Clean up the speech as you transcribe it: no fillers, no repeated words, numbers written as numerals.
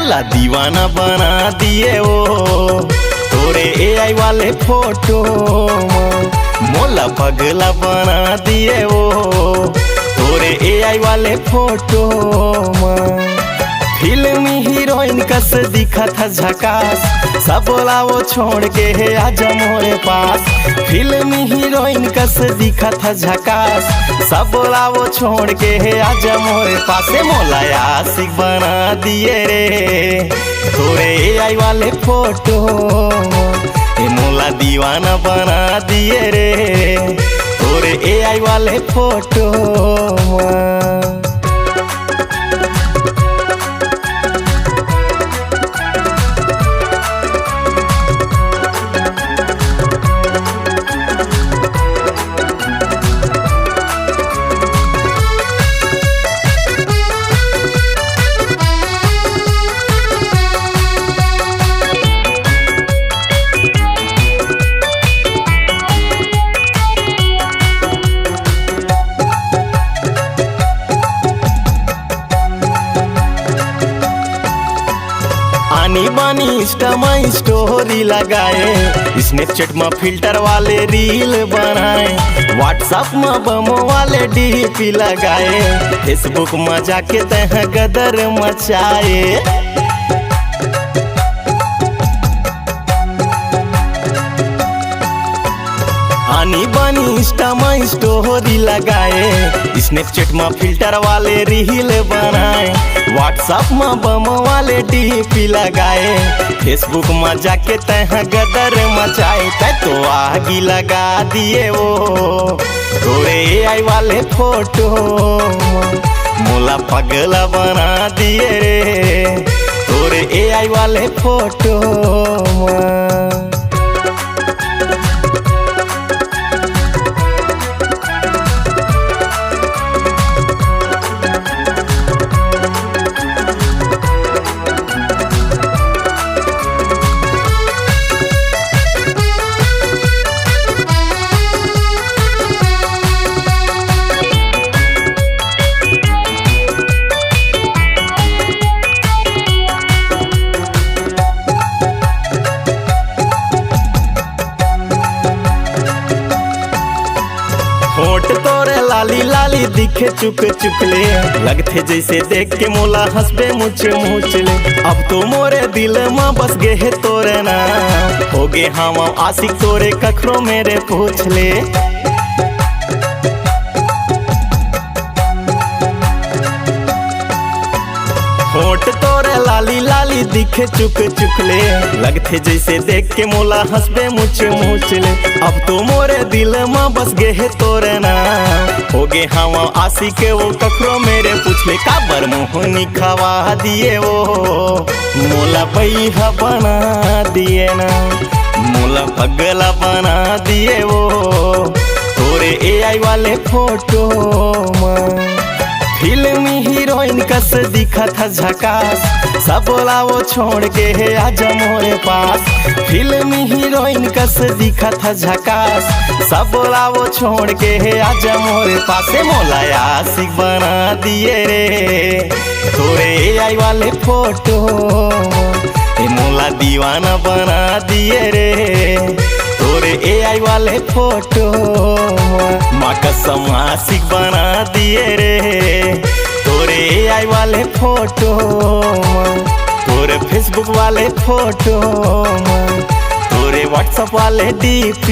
मोला दीवाना बना दिए वो तोरे AI वाले फोटो मोला पगला बना दिए वो तोरे AI वाले फोटो फिल्मी हीरोइन कस दिखा था झकास सब बोला वो छोड़ के है आजा मोरे पास। फिल्मी हीरोइन कस दिखा था झकास सब बोला वो छोड़ के है आजा मोरे पास। मोला आशिक बना दिए रे तोरे AI वाले फोटो मोला दीवाना बना दिए रे तोरे AI वाले फोटो। आनी बानी इंस्टा में स्टोरी लगाए स्नैपचैट में फिल्टर वाले रील बनाए व्हाट्सएप में बम वाले DP लगाए फेसबुक में जाके तह गदर मचाए। आनी बानी इंस्टा में स्टोरी लगाए स्नैपचैट में फिल्टर वाले रील बनाए व्हाट्सएप में बम वाले DP लगाए फेसबुक में जाके तह गदर मचाए। तै तो आगी लगा दिए वो तोरे AI वाले फोटो मोला पगला बना दिए रे तोरे AI वाले फोटो। होठ तोरे लाली लाली दिखे चुक चुकले लगते जैसे देख के मोला हंसबे मुझे मुचले। अब तो मोरे दिल में बस गे है तोरे नाम हो गे हम आशिक तोरे कखरो मेरे पूछ ले। होठ तोरे लाली लाली दिखे चुक चुकले लगते जैसे देख के मोला हंसबे मुझे मुचले। अब तो मोरे दिल में बस गे है तोरे नाम हो गे हम आशिक वो कखरो मेरे पूछले। काबर मोहनी खवा दिए वो मोला बैहा बना दिए ना मोला पगला बना दिए वो तोरे AI वाले फोटो। फिल्मी हीरोइन कस दिखा था झकास सब बोला वो छोड़ के है आजा मोरे पास। फिल्मी हीरोइन कस दिखा था झकास सब बोला वो छोड़ के है आजा मोरे पास। मोला आशिक बना दिए रे तोरे AI वाले फोटो मोला दीवाना बना दिए रे तोरे AI वाले फोटो। माँ कसम आशिक बना दिए रे तोरे AI वाले फोटो तोरे फेसबुक वाले फोटो तोरे व्हाट्सएप वाले DP।